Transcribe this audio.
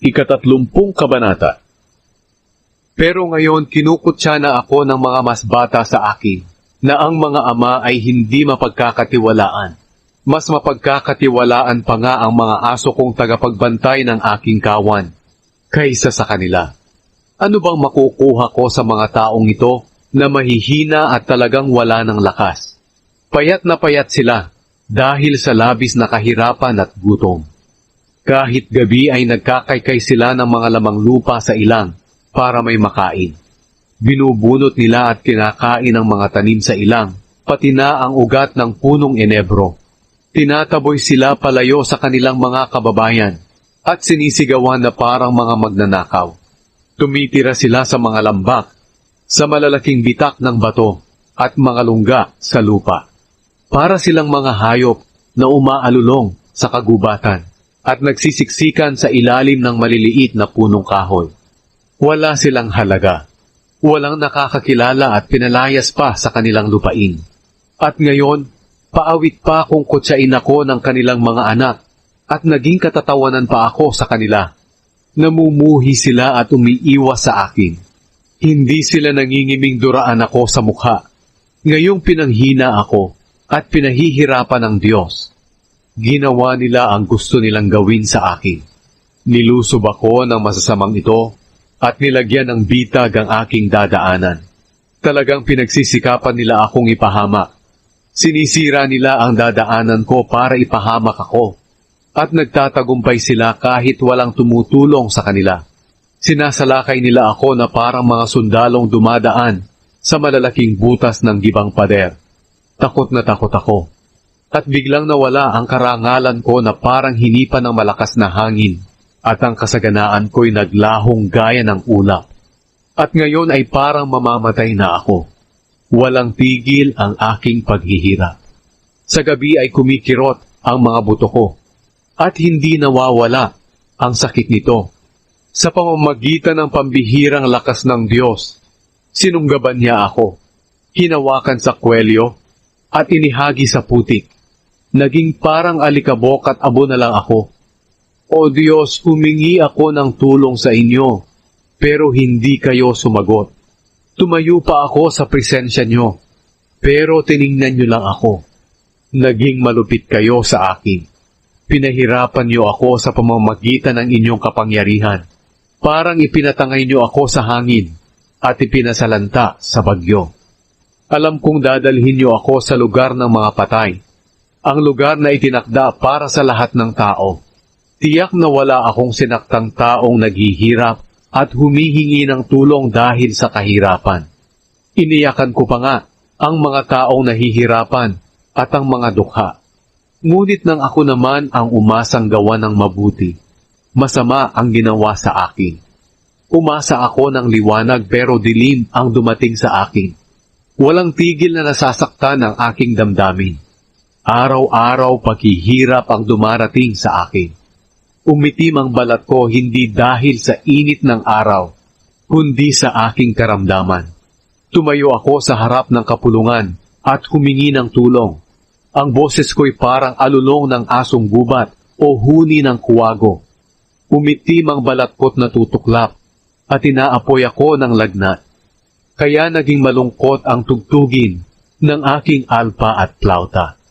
Ika-30 kabanata. Pero ngayon kinukutya na ako ng mga mas bata sa akin, na ang mga ama ay hindi mapagkakatiwalaan. Mas mapagkakatiwalaan pa nga ang mga aso kong tagapagbantay ng aking kawan, kaysa sa kanila. Ano bang makukuha ko sa mga taong ito na mahihina at talagang wala ng lakas? Payat na payat sila dahil sa labis na kahirapan at gutom. Kahit gabi ay nagkakaykay sila ng mga lamang lupa sa ilang para may makain. Binubunot nila at kinakain ang mga tanim sa ilang, pati na ang ugat ng punong enebro. Tinataboy sila palayo sa kanilang mga kababayan at sinisigawan na parang mga magnanakaw. Tumitira sila sa mga lambak, sa malalaking bitak ng bato at mga lungga sa lupa. Para silang mga hayop na umaalulong sa kagubatan at nagsisiksikan sa ilalim ng maliliit na punong kahoy. Wala silang halaga. Walang nakakakilala at pinalayas pa sa kanilang lupain. At ngayon, paawit pa kung kutsain ako ng kanilang mga anak at naging katatawanan pa ako sa kanila. Namumuhi sila at umiiwas sa akin. Hindi sila nangingiming duraan ako sa mukha. Ngayong pinanghina ako at pinahihirapan ng Diyos. Ginawa nila ang gusto nilang gawin sa akin. Nilusob ako ng masasamang ito at nilagyan ng bitag ang aking dadaanan. Talagang pinagsisikapan nila akong ipahamak. Sinisira nila ang dadaanan ko para ipahamak ako. At nagtatagumpay sila kahit walang tumutulong sa kanila. Sinasalakay nila ako na parang mga sundalong dumadaan sa malalaking butas ng gibang pader. Takot na takot ako. At biglang nawala ang karangalan ko na parang hinipan ng malakas na hangin. At ang kasaganaan ko'y naglahong gaya ng ulap. At ngayon ay parang mamamatay na ako. Walang tigil ang aking paghihirap. Sa gabi ay kumikirot ang mga buto ko. At hindi nawawala ang sakit nito. Sa pamamagitan ng pambihirang lakas ng Diyos, sinunggaban niya ako. Hinawakan sa kwelyo at inihagi sa putik. Naging parang alikabok at abo na lang ako. O Diyos, humingi ako ng tulong sa inyo, pero hindi kayo sumagot. Tumayo pa ako sa presensya nyo, pero tiningnan nyo lang ako. Naging malupit kayo sa akin. Pinahirapan nyo ako sa pamamagitan ng inyong kapangyarihan. Parang ipinatangay nyo ako sa hangin at ipinasalanta sa bagyo. Alam kong dadalhin nyo ako sa lugar ng mga patay, ang lugar na itinakda para sa lahat ng tao. Tiyak na wala akong sinaktang taong naghihirap at humihingi ng tulong dahil sa kahirapan. Iniyakan ko pa nga ang mga taong nahihirapan at ang mga dukha. Ngunit nang ako naman ang umasang gawa ng mabuti, masama ang ginawa sa akin. Umasa ako ng liwanag pero dilim ang dumating sa akin. Walang tigil na nasasaktan ang aking damdamin. Araw-araw paghihirap ang dumarating sa akin. Umitim ang balat ko hindi dahil sa init ng araw, kundi sa aking karamdaman. Tumayo ako sa harap ng kapulungan at humingi ng tulong. Ang boses ko'y parang alulong ng asong gubat o huni ng kuwago. Umitim ang balat ko't natutuklap at inaapoy ako ng lagnat. Kaya naging malungkot ang tugtugin ng aking alpa at plauta.